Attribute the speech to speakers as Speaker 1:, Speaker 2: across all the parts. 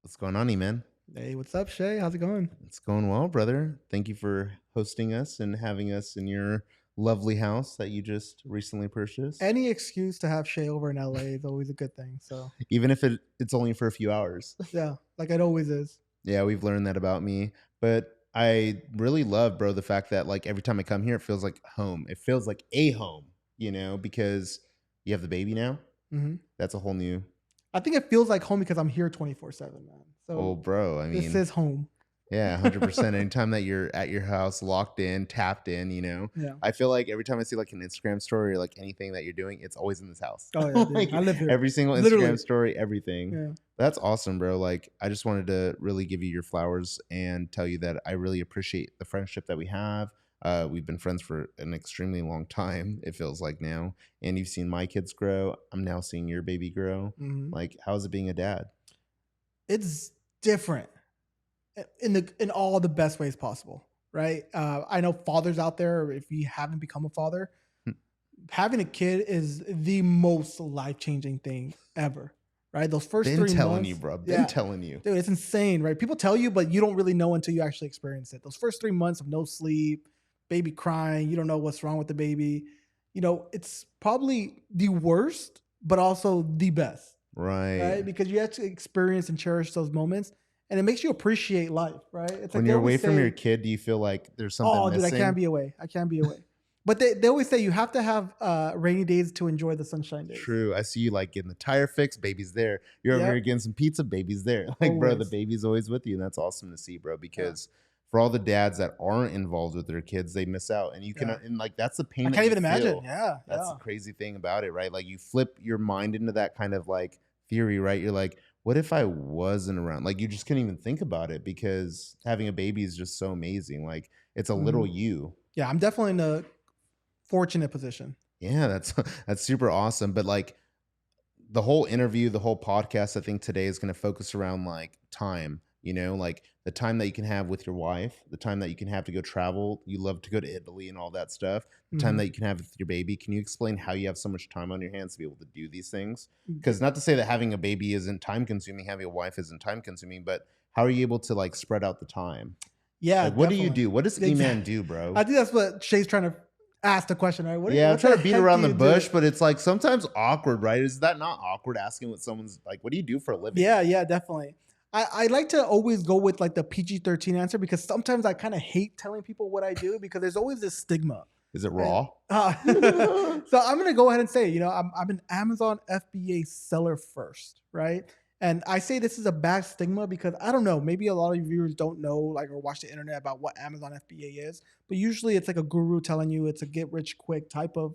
Speaker 1: What's going on, EMan?
Speaker 2: Hey, what's up, Shay? How's it going?
Speaker 1: It's going well, brother. Thank you for hosting us and having us in your lovely house that you just recently purchased.
Speaker 2: Any excuse to have Shay over in LA is always a good thing. So,
Speaker 1: Even if it's only for a few hours.
Speaker 2: yeah, like it always is.
Speaker 1: Yeah, we've learned that about me. But I really love, bro, the fact that like every time I come here, it feels like home. It feels like a home, because you have the baby now.
Speaker 2: hmm
Speaker 1: That's a whole new.
Speaker 2: I think it feels like home because I'm here 24/7, man.
Speaker 1: Oh,
Speaker 2: So,
Speaker 1: bro. I
Speaker 2: this
Speaker 1: mean,
Speaker 2: is home.
Speaker 1: yeah, 100%. Anytime that you're at your house, locked in, tapped in,
Speaker 2: Yeah.
Speaker 1: I feel like every time I see like an Instagram story or like anything that you're doing, it's always in this house.
Speaker 2: Oh, yeah, dude.
Speaker 1: Like
Speaker 2: I live here.
Speaker 1: every single
Speaker 2: Literally.
Speaker 1: Instagram story, everything.
Speaker 2: Yeah.
Speaker 1: That's awesome, bro. Like I just wanted to really give you your flowers and tell you that I really appreciate the friendship that we have. We've been friends for an extremely long time, it feels like now. And you've seen my kids grow. I'm now seeing your baby grow.
Speaker 2: hmm
Speaker 1: Like, how's it being a dad?
Speaker 2: It's different in all the best ways possible, right? I know fathers out there, if you haven't become a father,
Speaker 1: Hmm.
Speaker 2: having a kid is the most life-changing thing ever, right? Those first
Speaker 1: Been
Speaker 2: 3
Speaker 1: telling
Speaker 2: months,
Speaker 1: you, bro. Been
Speaker 2: yeah,
Speaker 1: telling you.
Speaker 2: dude, it's insane, right? People tell you, but you don't really know until you actually experience it. Those first 3 months of no sleep, baby crying, you don't know what's wrong with the baby. It's probably the worst, but also the best,
Speaker 1: Right.
Speaker 2: right? Because you have to experience and cherish those moments, and it makes you appreciate life, right? It's
Speaker 1: When
Speaker 2: like they
Speaker 1: you're away
Speaker 2: always
Speaker 1: from your
Speaker 2: say,
Speaker 1: kid, do you feel like there's something
Speaker 2: "Oh, dude, I
Speaker 1: missing?
Speaker 2: can't be away. I can't be away." But they always say you have to have rainy days to enjoy the sunshine days.
Speaker 1: True. I see you like getting the tire fixed, baby's there. You're over
Speaker 2: Yep.
Speaker 1: here getting some pizza, baby's there. Like, bro, the
Speaker 2: Always.
Speaker 1: baby's always with you. And that's awesome to see, bro,
Speaker 2: Yeah.
Speaker 1: because for all the dads that aren't involved with their kids, they miss out. And you can,
Speaker 2: Yeah.
Speaker 1: and like, that's the pain
Speaker 2: I
Speaker 1: that
Speaker 2: can't
Speaker 1: you
Speaker 2: even imagine.
Speaker 1: feel.
Speaker 2: Yeah.
Speaker 1: That's
Speaker 2: Yeah.
Speaker 1: the crazy thing about it, right? Like, you flip your mind into that kind of like theory, right? You're like, what if I wasn't around? Like, you just couldn't even think about it because having a baby is just so amazing. Like, it's a little
Speaker 2: Mhm.
Speaker 1: you.
Speaker 2: Yeah. I'm definitely in a fortunate position.
Speaker 1: Yeah, that's super awesome. But like the whole interview, the whole podcast, I think today is going to focus around like time, like the time that you can have with your wife, the time that you can have to go travel. You love to go to Italy and all that stuff. The time
Speaker 2: Mhm.
Speaker 1: that you can have with your baby. Can you explain how you have so much time on your hands to be able to do these things?
Speaker 2: Mm.
Speaker 1: Because not to say that having a baby isn't time consuming, having a wife isn't time consuming, but how are you able to like spread out the time?
Speaker 2: Yeah.
Speaker 1: Like, what do you
Speaker 2: Definitely.
Speaker 1: do? What does
Speaker 2: Exactly.
Speaker 1: EMan do, bro?
Speaker 2: I think that's what Shay's trying to ask the question, right?
Speaker 1: Yeah, I'm
Speaker 2: What
Speaker 1: trying
Speaker 2: the
Speaker 1: to beat
Speaker 2: heck
Speaker 1: around
Speaker 2: do
Speaker 1: the
Speaker 2: you
Speaker 1: bush,
Speaker 2: do?
Speaker 1: but it's like sometimes awkward, right? Is that not awkward asking what someone's like, what do you do for a living?
Speaker 2: Yeah. Yeah. Definitely. I like to always go with like the PG-13 answer because sometimes I kind of hate telling people what I do because there's always this stigma.
Speaker 1: Is it
Speaker 2: Right.
Speaker 1: raw?
Speaker 2: So I'm gonna go ahead and say, I'm an Amazon FBA seller first, right? And I say this is a bad stigma because I don't know, maybe a lot of your viewers don't know, like, or watch the internet about what Amazon FBA is, but usually it's like a guru telling you it's a get rich quick type of,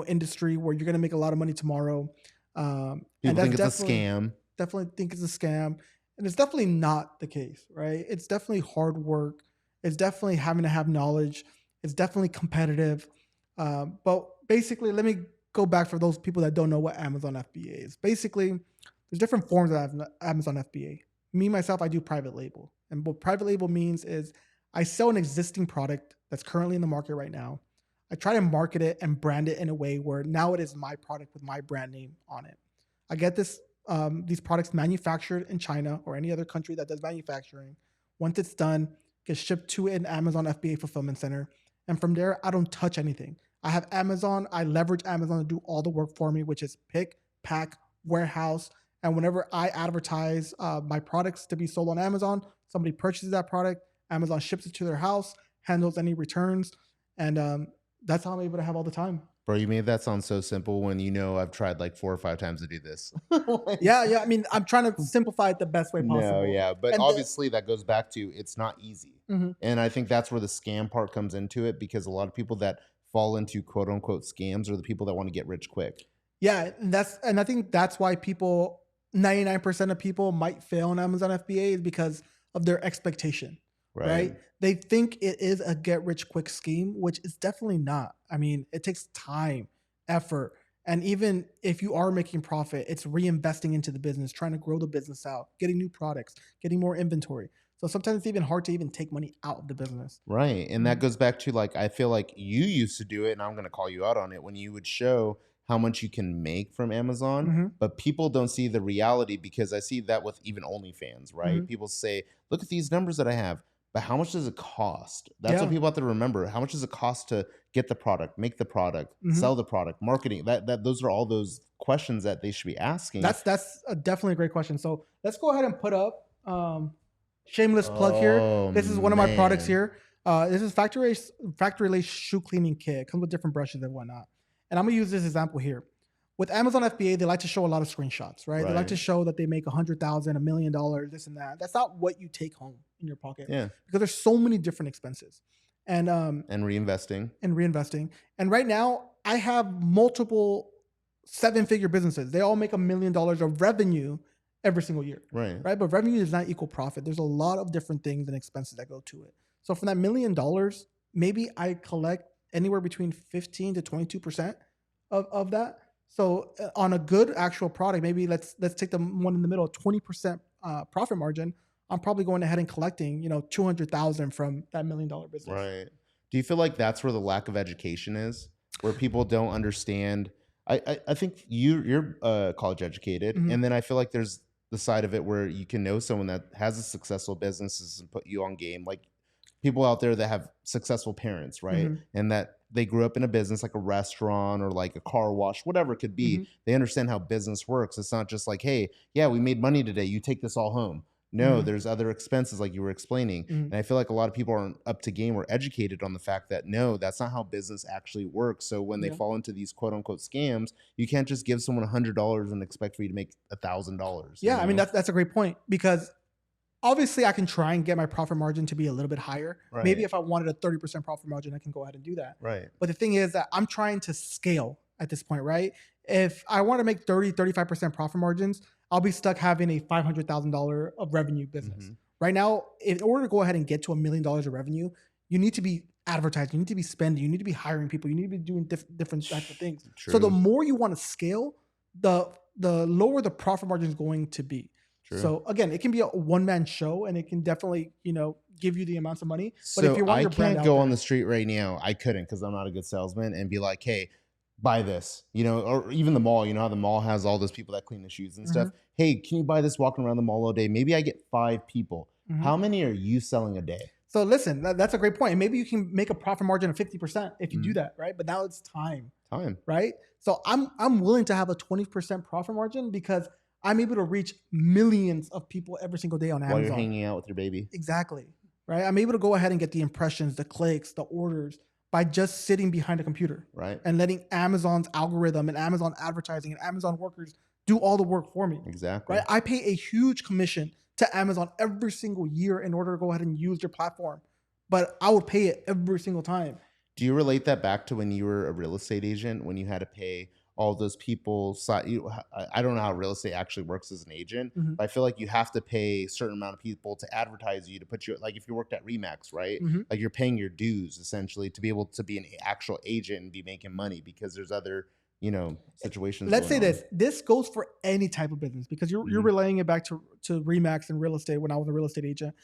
Speaker 2: industry where you're gonna make a lot of money tomorrow. And
Speaker 1: People think
Speaker 2: that's
Speaker 1: it's a scam.
Speaker 2: definitely think it's a scam, and it's definitely not the case, right? It's definitely hard work. It's definitely having to have knowledge. It's definitely competitive. But basically, let me go back for those people that don't know what Amazon FBA is. Basically, there's different forms of Amazon FBA. Me, myself, I do private label. And what private label means is I sell an existing product that's currently in the market right now. I try to market it and brand it in a way where now it is my product with my brand name on it. I get these products manufactured in China or any other country that does manufacturing. Once it's done, it gets shipped to an Amazon FBA fulfillment center. And from there, I don't touch anything. I leverage Amazon to do all the work for me, which is pick, pack, warehouse. And whenever I advertise my products to be sold on Amazon, somebody purchases that product, Amazon ships it to their house, handles any returns. And that's how I'm able to have all the time.
Speaker 1: Bro, you made that sound so simple when I've tried like 4 or 5 times to do this.
Speaker 2: Yeah. I mean, I'm trying to simplify it the best way possible.
Speaker 1: No, yeah. But
Speaker 2: And
Speaker 1: obviously that goes back to it's not easy.
Speaker 2: Mhm.
Speaker 1: And I think that's where the scam part comes into it because a lot of people that fall into quote unquote scams are the people that want to get rich quick.
Speaker 2: Yeah, and I think that's why 99% of people might fail on Amazon FBA is because of their expectation, right? They think it is a get rich quick scheme, which is definitely not. I mean, it takes time, effort, and even if you are making profit, it's reinvesting into the business, trying to grow the business out, getting new products, getting more inventory. So sometimes it's even hard to even take money out of the business.
Speaker 1: Right. And that goes back to like, I feel like you used to do it, and I'm going to call you out on it when you would show how much you can make from Amazon,
Speaker 2: Mm-hmm.
Speaker 1: but people don't see the reality, because I see that with even OnlyFans, right?
Speaker 2: Mm-hmm.
Speaker 1: People say, look at these numbers that I have, but how much does it cost? That's what
Speaker 2: Yeah.
Speaker 1: people have to remember. How much does it cost to get the product, make the product,
Speaker 2: Mm-hmm.
Speaker 1: sell the product, marketing? Those are all those questions that they should be asking.
Speaker 2: That's definitely a great question. So let's go ahead and put up shameless plug here.
Speaker 1: Oh
Speaker 2: This is one of my products
Speaker 1: man.
Speaker 2: here. This is factory lace shoe cleaning kit. It comes with different brushes and whatnot. And I'm gonna use this example here. With Amazon FBA, they like to show a lot of screenshots, right? They like to
Speaker 1: Right.
Speaker 2: show that they make $100,000, $1 million, this and that. That's not what you take home in your pocket,
Speaker 1: Yeah.
Speaker 2: because there's so many different expenses. And
Speaker 1: Reinvesting.
Speaker 2: reinvesting. And right now, I have multiple 7-figure businesses. They all make $1 million of revenue every single year,
Speaker 1: Right.
Speaker 2: right? But revenue does not equal profit. There's a lot of different things and expenses that go to it. So from that $1 million, maybe I collect anywhere between 15 to 22% of that. So on a good actual product, maybe let's take the one in the middle, 20% profit margin. I'm probably going ahead and collecting, 200,000 from that $1 million business.
Speaker 1: Right. Do you feel like that's where the lack of education is, where people don't understand? I think you're college educated,
Speaker 2: Mhm.
Speaker 1: and then I feel like there's the side of it where you can know someone that has a successful business and put you on game, like people out there that have successful parents, right?
Speaker 2: Mhm.
Speaker 1: And that they grew up in a business like a restaurant or like a car wash, whatever it could be.
Speaker 2: Mhm.
Speaker 1: They understand how business works. It's not just like, hey, yeah, we made money today, you take this all home. No,
Speaker 2: Mhm.
Speaker 1: there's other expenses like you were explaining.
Speaker 2: Mhm.
Speaker 1: And I feel like a lot of people aren't up to game or educated on the fact that no, that's not how business actually works. So when they
Speaker 2: Yeah.
Speaker 1: fall into these quote unquote scams, you can't just give someone $100 and expect for you to make $1,000.
Speaker 2: Yeah, I mean that's a great point, because obviously I can try and get my profit margin to be a little bit higher. Maybe
Speaker 1: Right.
Speaker 2: if I wanted a 30% profit margin, I can go ahead and do that.
Speaker 1: Right.
Speaker 2: But the thing is that I'm trying to scale at this point, right? If I want to make 30, 35% profit margins, I'll be stuck having a $500,000 of revenue business.
Speaker 1: Mhm.
Speaker 2: Right now, in order to go ahead and get to $1 million of revenue, you need to be advertising, you need to be spending, you need to be hiring people, you need to be doing different types of things. So the
Speaker 1: True.
Speaker 2: more you want to scale, the lower the profit margin is going to be.
Speaker 1: True.
Speaker 2: So again, it can be a one-man show, and it can definitely, give you the amounts of money. But
Speaker 1: So
Speaker 2: if you want
Speaker 1: I
Speaker 2: your brand
Speaker 1: can't
Speaker 2: out
Speaker 1: go
Speaker 2: there,
Speaker 1: on the street right now. I couldn't, because I'm not a good salesman, and be like, hey, buy this, or even the mall. You know how the mall has all those people that clean the shoes and stuff.
Speaker 2: Mhm.
Speaker 1: Hey, can you buy this walking around the mall all day? Maybe I get 5 people.
Speaker 2: Mhm.
Speaker 1: How many are you selling a day?
Speaker 2: So listen, that's a great point. And maybe you can make a profit margin of 50% if you do
Speaker 1: Mhm.
Speaker 2: that, right? But now it's time,
Speaker 1: Time.
Speaker 2: right? So I'm willing to have a 20% profit margin, because I'm able to reach millions of people every single day on
Speaker 1: While you're
Speaker 2: Amazon.
Speaker 1: hanging out with your baby.
Speaker 2: Exactly. Right. I'm able to go ahead and get the impressions, the clicks, the orders by just sitting behind a computer
Speaker 1: Right.
Speaker 2: and letting Amazon's algorithm and Amazon advertising and Amazon workers do all the work for me.
Speaker 1: Exactly.
Speaker 2: Right. I pay a huge commission to Amazon every single year in order to go ahead and use your platform, but I would pay it every single time.
Speaker 1: Do you relate that back to when you were a real estate agent, when you had to pay all those people? I don't know how real estate actually works as an agent,
Speaker 2: Mhm.
Speaker 1: but I feel like you have to pay a certain amount of people to advertise you, to put you, like if you worked at Remax, right?
Speaker 2: Mhm.
Speaker 1: Like you're paying your dues essentially to be able to be an actual agent and be making money, because there's other, situations
Speaker 2: Let's say
Speaker 1: going on.
Speaker 2: this goes for any type of business, because you're
Speaker 1: Mhm.
Speaker 2: relaying it back to Remax and real estate when I was a real estate agent.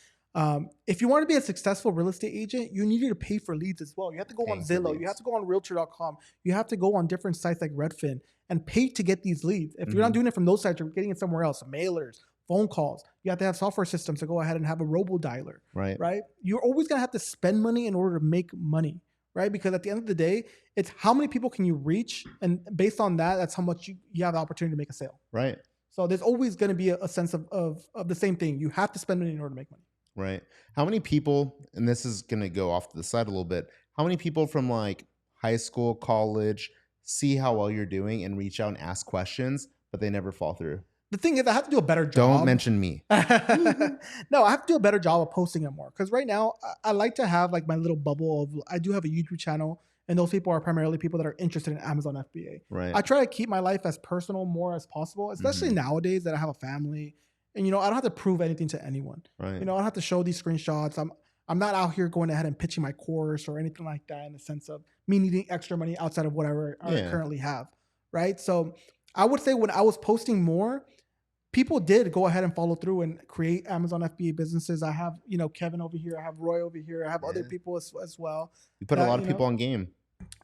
Speaker 2: If you want to be a successful real estate agent, you need to pay for leads as well. You have to go on
Speaker 1: Paying for
Speaker 2: Zillow, you have
Speaker 1: leads.
Speaker 2: to go on Realtor.com, you have to go on different sites like Redfin and pay to get these leads. If you're not
Speaker 1: Mhm.
Speaker 2: doing it from those sites, you're getting it somewhere else, mailers, phone calls. You have to have software systems to go ahead and have a robo dialer,
Speaker 1: Right.
Speaker 2: right? You're always gonna have to spend money in order to make money, right? Because at the end of the day, it's how many people can you reach, and based on that, that's how much you have the opportunity to make a sale.
Speaker 1: Right.
Speaker 2: So there's always going to be a sense of the same thing. You have to spend money in order to make money.
Speaker 1: Right. How many people, and this is going to go off to the side a little bit, how many people from like high school, college, see how well you're doing and reach out and ask questions, but they never fall through?
Speaker 2: The thing is, I have to do a better
Speaker 1: Don't
Speaker 2: job.
Speaker 1: mention me.
Speaker 2: No, I have to do a better job of posting it more, because right now I like to have like my little bubble of, I do have a YouTube channel, and those people are primarily people that are interested in Amazon FBA.
Speaker 1: Right.
Speaker 2: I try to keep my life as personal more as possible, especially
Speaker 1: Mhm.
Speaker 2: nowadays that I have a family, and I don't have to prove anything to anyone.
Speaker 1: Right.
Speaker 2: I don't have to show these screenshots. I'm not out here going ahead and pitching my course or anything like that, in the sense of me needing extra money outside of whatever I
Speaker 1: Yeah.
Speaker 2: currently have. Right. So I would say when I was posting more, people did go ahead and follow through and create Amazon FBA businesses. I have, Kevin over here. I have Roy over here. I have other
Speaker 1: Yeah.
Speaker 2: people as well.
Speaker 1: You put a
Speaker 2: that,
Speaker 1: lot of
Speaker 2: you
Speaker 1: people
Speaker 2: know-
Speaker 1: on game.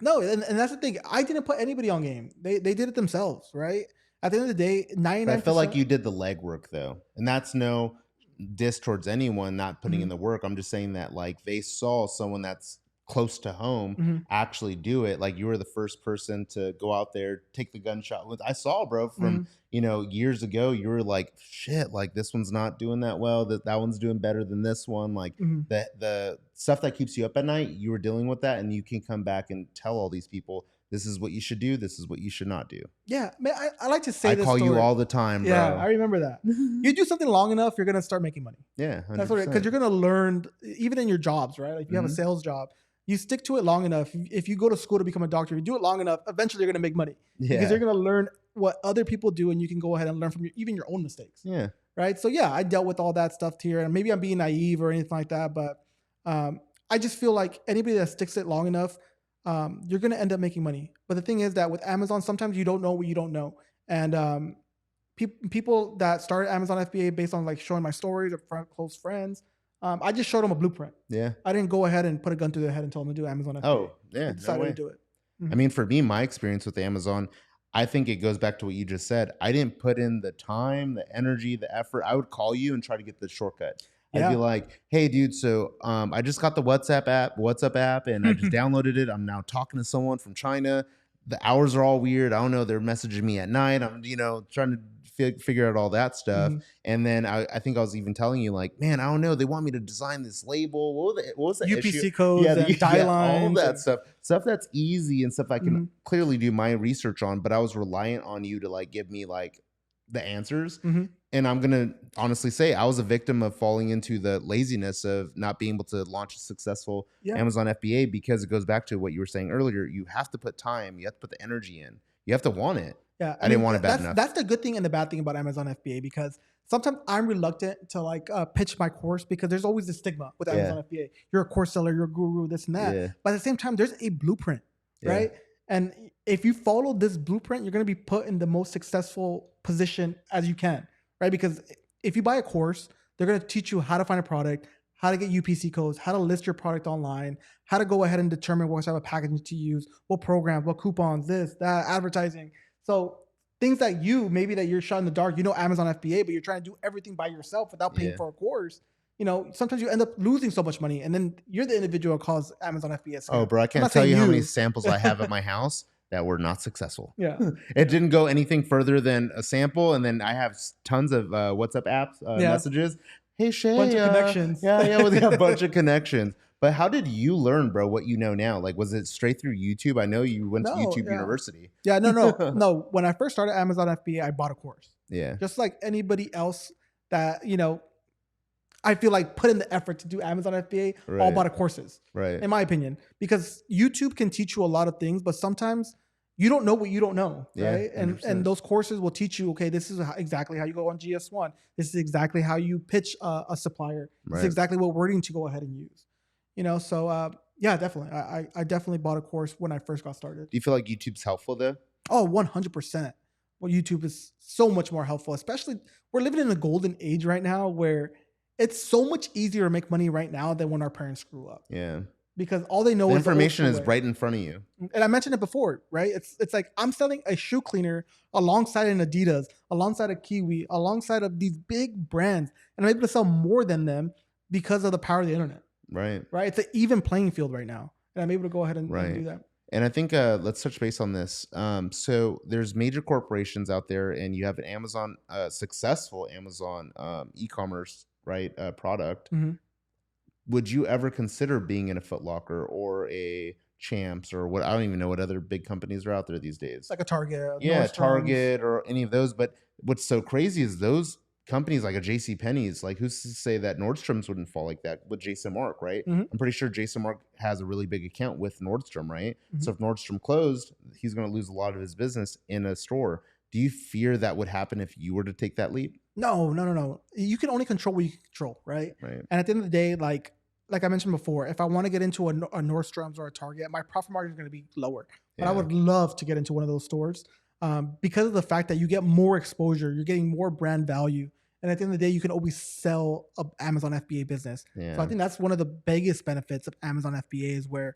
Speaker 2: No, and that's the thing. I didn't put anybody on game. They did it themselves, right? At the end of the day,
Speaker 1: But I feel like
Speaker 2: 99%.
Speaker 1: you did the legwork though. And that's no diss towards anyone not putting in
Speaker 2: Mhm,
Speaker 1: the work. I'm just saying that like they saw someone that's close to home
Speaker 2: mhm,
Speaker 1: actually do it. Like you were the first person to go out there, take the gunshot with. I saw, bro, from
Speaker 2: mhm,
Speaker 1: years ago, you were like, shit, like this one's not doing that well. That one's doing better than this one. Like
Speaker 2: mhm.
Speaker 1: the stuff that keeps you up at night, you were dealing with that, and you can come back and tell all these people this is what you should do, this is what you should not do.
Speaker 2: Yeah, man, I like to say
Speaker 1: I
Speaker 2: this
Speaker 1: call you
Speaker 2: story.
Speaker 1: all the time,
Speaker 2: Yeah, I
Speaker 1: bro.
Speaker 2: remember that. You do something long enough, you're gonna start making money.
Speaker 1: Yeah,
Speaker 2: That's what, because
Speaker 1: 100%.
Speaker 2: you're gonna learn, even in your jobs, right? Like if you have a
Speaker 1: Mhm.
Speaker 2: sales job, you stick to it long enough. If you go to school to become a doctor, you do it long enough, eventually you're gonna make money because you're
Speaker 1: Yeah.
Speaker 2: gonna learn what other people do, and you can go ahead and learn from even your own mistakes,
Speaker 1: Yeah.
Speaker 2: right? So yeah, I dealt with all that stuff here, and maybe I'm being naive or anything like that, but I just feel like anybody that sticks it long enough, you're gonna end up making money. But the thing is that with Amazon, sometimes you don't know what you don't know, and people that started Amazon FBA based on like showing my stories of close friends, I just showed them a blueprint.
Speaker 1: Yeah.
Speaker 2: I didn't go ahead and put a gun to their head and tell them to do Amazon FBA.
Speaker 1: Oh, yeah,
Speaker 2: They
Speaker 1: no
Speaker 2: decided to
Speaker 1: way.
Speaker 2: do it.
Speaker 1: I
Speaker 2: Mhm.
Speaker 1: mean, for me, my experience with Amazon, I think it goes back to what you just said. I didn't put in the time, the energy, the effort. I would call you and try to get the shortcut. I'd be
Speaker 2: Yeah.
Speaker 1: like, "Hey, dude, so I just got the WhatsApp app, and I just downloaded it. I'm now talking to someone from China. The hours are all weird. I don't know. They're messaging me at night. I'm, trying to figure out all that stuff.
Speaker 2: Mhm.
Speaker 1: And then I think I was even telling you, like, man, I don't know. They want me to design this label. What was the issue?
Speaker 2: UPC
Speaker 1: Yeah,
Speaker 2: codes and die
Speaker 1: yeah, all
Speaker 2: lines
Speaker 1: that
Speaker 2: and
Speaker 1: stuff that's easy and stuff I can
Speaker 2: mhm,
Speaker 1: clearly do my research on, but I was reliant on you to like give me like the answers.
Speaker 2: mhm.
Speaker 1: And I'm gonna honestly say I was a victim of falling into the laziness of not being able to launch a successful
Speaker 2: Yeah.
Speaker 1: Amazon FBA, because it goes back to what you were saying earlier. You have to put time, you have to put the energy in, you have to want it.
Speaker 2: Yeah, I
Speaker 1: I didn't
Speaker 2: mean
Speaker 1: want it bad enough.
Speaker 2: that's the good thing and the bad thing about Amazon FBA because sometimes I'm reluctant to like pitch my course because there's always the stigma with
Speaker 1: Yeah,
Speaker 2: Amazon FBA. You're a course seller, you're a guru, this and that.
Speaker 1: yeah,
Speaker 2: But at the same time, there's a blueprint,
Speaker 1: yeah,
Speaker 2: right? And if you follow this blueprint, you're going to be put in the most successful position as you can, right? Because if you buy a course, they're going to teach you how to find a product, how to get UPC codes, how to list your product online, how to go ahead and determine what type of packaging to use, what programs, what coupons, this, that, advertising. So things that maybe that you're shot in the dark, Amazon FBA, but you're trying to do everything by yourself without paying
Speaker 1: yeah.
Speaker 2: for a course. Sometimes you end up losing so much money, and then you're the individual who calls Amazon FBA a
Speaker 1: Oh,
Speaker 2: scam.
Speaker 1: bro, I
Speaker 2: I'm
Speaker 1: can't
Speaker 2: not
Speaker 1: tell
Speaker 2: saying
Speaker 1: you how many
Speaker 2: you.
Speaker 1: samples I have at my house that were not successful.
Speaker 2: Yeah,
Speaker 1: It didn't go anything further than a sample, and then I have tons of WhatsApp apps
Speaker 2: yeah,
Speaker 1: messages. Hey
Speaker 2: bunch
Speaker 1: Shay,
Speaker 2: of connections.
Speaker 1: yeah, with a bunch of connections. But how did you learn, bro? What you know now? Like, was it straight through YouTube? I know you went to
Speaker 2: No,
Speaker 1: YouTube
Speaker 2: yeah,
Speaker 1: University.
Speaker 2: yeah, no. When I first started Amazon FBA, I bought a course,
Speaker 1: Yeah,
Speaker 2: just like anybody else that I feel like put in the effort to do Amazon FBA, all
Speaker 1: right,
Speaker 2: bought courses,
Speaker 1: right,
Speaker 2: in my opinion, because YouTube can teach you a lot of things, but sometimes you don't know what you don't know,
Speaker 1: yeah,
Speaker 2: right? And
Speaker 1: 100%,
Speaker 2: those courses will teach you, okay, this is exactly how you go on GS1. This is exactly how you pitch a supplier. This is
Speaker 1: right.
Speaker 2: exactly what wording to go ahead and use. So yeah, definitely. I definitely bought a course when I first got started.
Speaker 1: Do you feel like YouTube's helpful though?
Speaker 2: Oh, 100%. Well, YouTube is so much more helpful, especially we're living in a golden age right now where it's so much easier to make money right now than when our parents grew up
Speaker 1: Yeah,
Speaker 2: because all they know
Speaker 1: the
Speaker 2: is the old
Speaker 1: information
Speaker 2: school
Speaker 1: is
Speaker 2: way.
Speaker 1: right in front of you.
Speaker 2: And I mentioned it before, right? It's like I'm selling a shoe cleaner alongside an Adidas, alongside a Kiwi, alongside of these big brands, and I'm able to sell more than them because of the power of the internet,
Speaker 1: Right,
Speaker 2: right? It's an even playing field right now, and I'm able to go ahead and
Speaker 1: right.
Speaker 2: do that.
Speaker 1: And I think let's touch base on this. So there's major corporations out there, and you have an Amazon, successful Amazon e-commerce, right, product.
Speaker 2: Mhm.
Speaker 1: Would you ever consider being in a Foot Locker or a Champs or what? I don't even know what other big companies are out there these days.
Speaker 2: Like a Target,
Speaker 1: Yeah,
Speaker 2: Nordstrom's.
Speaker 1: Target or any of those. But what's so crazy is those companies like a J.C. Penney's, like who's to say that Nordstrom's wouldn't fall like that with Jason Mark, right?
Speaker 2: Mhm,
Speaker 1: I'm pretty sure Jason Mark has a really big account with Nordstrom, right?
Speaker 2: mhm.
Speaker 1: So if Nordstrom closed, he's going to lose a lot of his business in a store. Do you fear that would happen if you were to take that leap?
Speaker 2: No, no, no, no. You can only control what you can control, right?
Speaker 1: Right.
Speaker 2: And at the end of the day, like I mentioned before, if I want to get into a Nordstrom's or a Target, my profit margin is going to be lower. But I
Speaker 1: Yeah.
Speaker 2: would love to get into one of those stores because of the fact that you get more exposure, you're getting more brand value, and at the end of the day, you can always sell a Amazon FBA business. So I
Speaker 1: Yeah.
Speaker 2: think that's one of the biggest benefits of Amazon FBA is where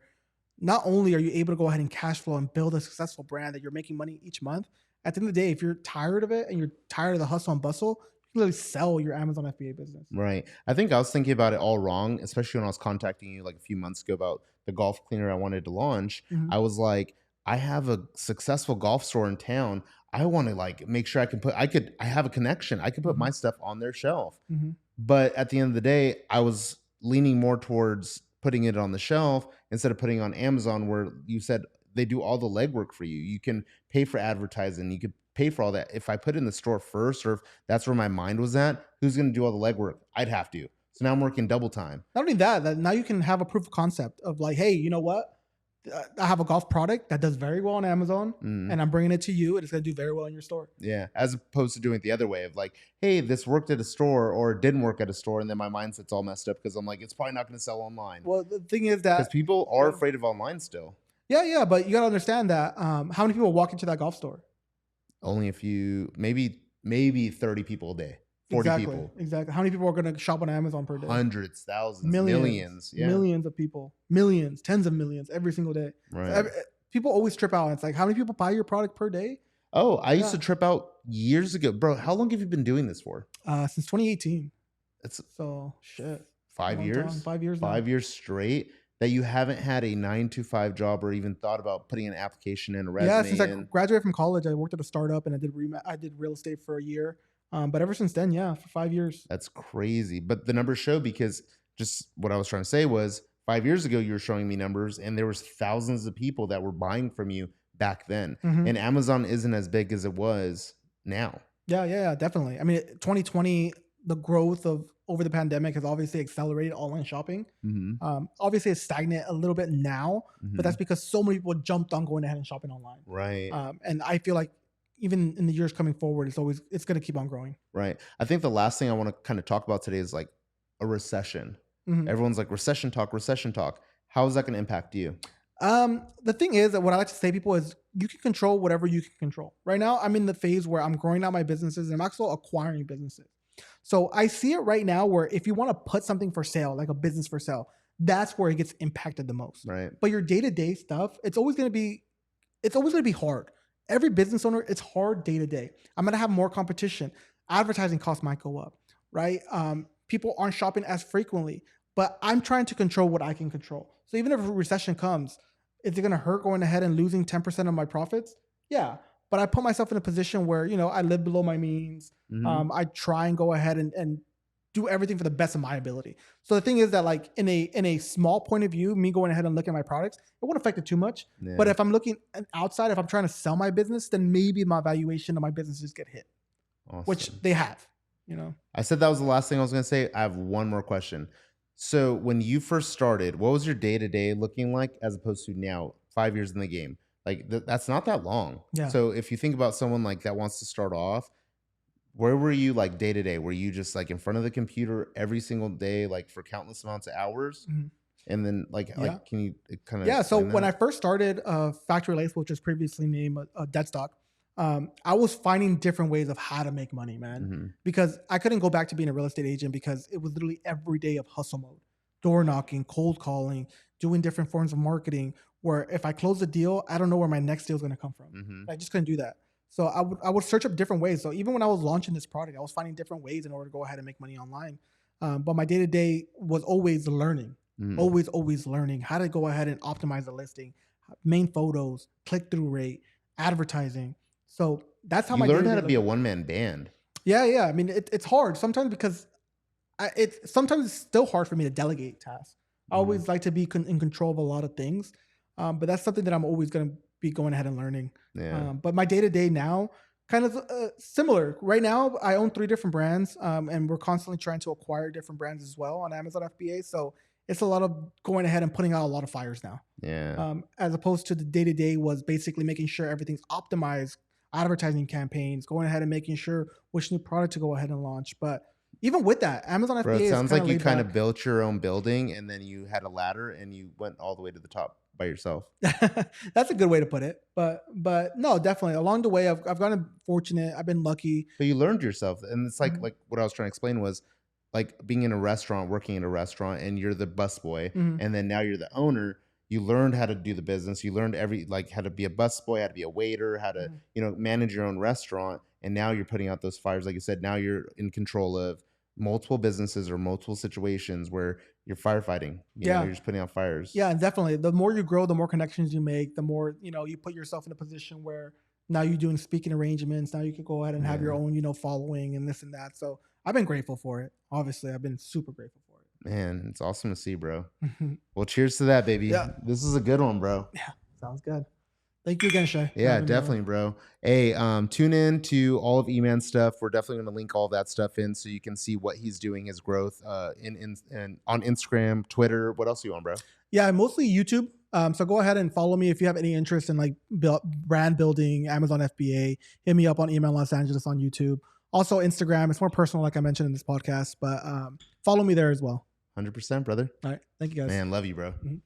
Speaker 2: not only are you able to go ahead and cash flow and build a successful brand that you're making money each month, at the end of the day, if you're tired of it and you're tired of the hustle and bustle, you can literally sell your Amazon FBA business.
Speaker 1: Right. I think I was thinking about it all wrong, especially when I was contacting you like a few months ago about the golf cleaner I wanted to launch.
Speaker 2: Mhm,
Speaker 1: I was like, I have a successful golf store in town. I want to like make sure I have a connection. I could put
Speaker 2: mhm,
Speaker 1: my stuff on their shelf.
Speaker 2: mhm.
Speaker 1: But at the end of the day, I was leaning more towards putting it on the shelf instead of putting it on Amazon, where you said they do all the legwork for you. You can pay for advertising, you could pay for all that. If I put it in the store first, or if that's where my mind was at, who's going to do all the legwork? I'd have to. So now I'm working double time.
Speaker 2: Not only that now you can have a proof of concept of like, hey, you know what? I have a golf product that does very well on Amazon,
Speaker 1: Mm,
Speaker 2: and I'm bringing it to you, and it's going to do very well in your store.
Speaker 1: yeah. As opposed to doing it the other way of like, hey, this worked at a store or it didn't work at a store. And then my mindset's all messed up because I'm like, it's probably not going to sell online.
Speaker 2: Well, the thing is
Speaker 1: Because
Speaker 2: that,
Speaker 1: people are
Speaker 2: yeah,
Speaker 1: afraid of online still.
Speaker 2: yeah, but you got to understand that how many people walk into that golf store?
Speaker 1: Only a few, maybe 30 people a day, 40
Speaker 2: Exactly,
Speaker 1: people,
Speaker 2: exactly. How many people are going to shop on Amazon per day?
Speaker 1: hundreds, thousands,
Speaker 2: Millions,
Speaker 1: millions. Yeah.
Speaker 2: millions of people, millions, tens of millions every single day. So
Speaker 1: Right.
Speaker 2: people always trip out. It's like, how many people buy your product per day?
Speaker 1: Oh, I used
Speaker 2: Yeah,
Speaker 1: to trip out years ago. Bro, how long have you been doing this for?
Speaker 2: since 2018.
Speaker 1: It's
Speaker 2: So shit, a
Speaker 1: five
Speaker 2: long time,
Speaker 1: years,
Speaker 2: 5 years now.
Speaker 1: 5 years straight that you haven't had a 9 to 5 job or even thought about putting an application in, a
Speaker 2: Yeah, since
Speaker 1: resume
Speaker 2: I
Speaker 1: in.
Speaker 2: graduated from college, I worked at a startup and I did real estate for a year. But ever since then, yeah, for 5 years.
Speaker 1: That's crazy. But the numbers show, because just what I was trying to say was 5 years ago, you were showing me numbers and there was thousands of people that were buying from you back then.
Speaker 2: Hmm.
Speaker 1: And Amazon isn't as big as it was now.
Speaker 2: Yeah, definitely. I mean, 2020, the growth of over the pandemic has obviously accelerated online shopping.
Speaker 1: Hmm.
Speaker 2: Obviously, it's stagnant a little bit now, but
Speaker 1: Hmm.
Speaker 2: that's because so many people jumped on going ahead and shopping online.
Speaker 1: Right.
Speaker 2: And I feel like even in the years coming forward, it's going to keep on growing.
Speaker 1: Right. I think the last thing I want to kind of talk about today is like a recession.
Speaker 2: Mhm.
Speaker 1: Everyone's like, recession talk, recession talk. How is that going to impact you?
Speaker 2: The thing is that what I like to say to people is you can control whatever you can control. Right now, I'm in the phase where I'm growing out my businesses and I'm also acquiring businesses. So I see it right now where if you want to put something for sale, like a business for sale, that's where it gets impacted the most.
Speaker 1: Right.
Speaker 2: But your day-to-day stuff, it's always going to be hard. Every business owner, it's hard day to day. I'm going to have more competition. Advertising costs might go up, right? People aren't shopping as frequently, but I'm trying to control what I can control. So even if a recession comes, is it going to hurt going ahead and losing 10% of my profits? Yeah. But I put myself in a position where, I live below my means.
Speaker 1: Hmm.
Speaker 2: I try and go ahead and do everything for the best of my ability. So the thing is that like in a small point of view, me going ahead and looking at my products, it won't affect it too much. But
Speaker 1: Yeah.
Speaker 2: if I'm looking outside, if I'm trying to sell my business, then maybe my valuation of my businesses get hit, which
Speaker 1: Awesome.
Speaker 2: they have.
Speaker 1: I said that was the last thing I was going to say. I have one more question. So when you first started, what was your day to day looking like as opposed to now, 5 years in the game? Like that's not that long.
Speaker 2: Yeah.
Speaker 1: So if you think about someone like that wants to start off, where were you like day to day? Were you just like in front of the computer every single day, like for countless amounts of hours?
Speaker 2: Mhm.
Speaker 1: And then like
Speaker 2: Yeah.
Speaker 1: can you kind of
Speaker 2: Yeah. So
Speaker 1: explain
Speaker 2: when I
Speaker 1: that?
Speaker 2: first started Factory Lace, which was previously named Dead Stock, I was finding different ways of how to make money, man,
Speaker 1: Hmm.
Speaker 2: because I couldn't go back to being a real estate agent because it was literally every day of hustle mode, door knocking, cold calling, doing different forms of marketing. Where if I close a deal, I don't know where my next deal is going to come from.
Speaker 1: Hmm.
Speaker 2: I just couldn't do that. So I would search up different ways. So even when I was launching this product, I was finding different ways in order to go ahead and make money online. But my day to day was always learning,
Speaker 1: Hmm.
Speaker 2: always learning how to go ahead and optimize the listing, main photos, click through rate, advertising. So that's how
Speaker 1: You
Speaker 2: my day
Speaker 1: learned
Speaker 2: to
Speaker 1: how
Speaker 2: day
Speaker 1: to be
Speaker 2: looked
Speaker 1: a
Speaker 2: like.
Speaker 1: one man band.
Speaker 2: Yeah. I mean, it's hard sometimes because sometimes it's still hard for me to delegate tasks. I
Speaker 1: Hmm.
Speaker 2: always like to be in control of a lot of things, but that's something that I'm always going to be going ahead and learning.
Speaker 1: Yeah.
Speaker 2: But my day to day now, kind of similar. Right now, I own 3 different brands, and we're constantly trying to acquire different brands as well on Amazon FBA. So it's a lot of going ahead and putting out a lot of fires now,
Speaker 1: Yeah.
Speaker 2: as opposed to the day to day was basically making sure everything's optimized, advertising campaigns, going ahead and making sure which new product to go ahead and launch. But even with that, Amazon
Speaker 1: Bro, it
Speaker 2: FBA is
Speaker 1: sounds
Speaker 2: kind
Speaker 1: like
Speaker 2: of
Speaker 1: you
Speaker 2: laid
Speaker 1: kind of
Speaker 2: back.
Speaker 1: built your own building and then you had a ladder and you went all the way to the top by yourself.
Speaker 2: That's a good way to put it. But no, definitely along the way, I've gotten fortunate. I've been lucky.
Speaker 1: But you learned yourself. And it's
Speaker 2: Mhm,
Speaker 1: like what I was trying to explain was like being in a restaurant, working in a restaurant, and you're the busboy,
Speaker 2: mhm,
Speaker 1: and then now you're the owner. you learned how to do the business. You learned how to be a busboy, how to be a waiter, how to,
Speaker 2: Mhm.
Speaker 1: manage your own restaurant. And now you're putting out those fires. Like you said, now you're in control of multiple businesses or multiple situations where you're firefighting,
Speaker 2: Yeah.
Speaker 1: you're just putting out fires.
Speaker 2: Yeah, and definitely. The more you grow, the more connections you make, the more, you put yourself in a position where now you're doing speaking arrangements. Now you could go ahead and have your
Speaker 1: Yeah.
Speaker 2: own, following and this and that. So I've been grateful for it. Obviously, I've been super grateful for
Speaker 1: Man, it's awesome to see, bro.
Speaker 2: it.
Speaker 1: Well, cheers to that, baby.
Speaker 2: Yeah.
Speaker 1: This is a good one, bro.
Speaker 2: Yeah. Sounds good. Thank you again, Shay, for
Speaker 1: Yeah,
Speaker 2: having me on.
Speaker 1: definitely, bro. Hey, tune in to all of EMan stuff. We're definitely going to link all that stuff in so you can see what he's doing, his growth in on Instagram, Twitter. What else are you on, bro?
Speaker 2: Yeah, mostly YouTube. So go ahead and follow me if you have any interest in like brand building, Amazon FBA. Hit me up on EMan Los Angeles on YouTube. Also Instagram. It's more personal, like I mentioned in this podcast, but follow me there as well.
Speaker 1: 100%, brother.
Speaker 2: All right. Thank you guys.
Speaker 1: Man, love you, bro.
Speaker 2: Mhm.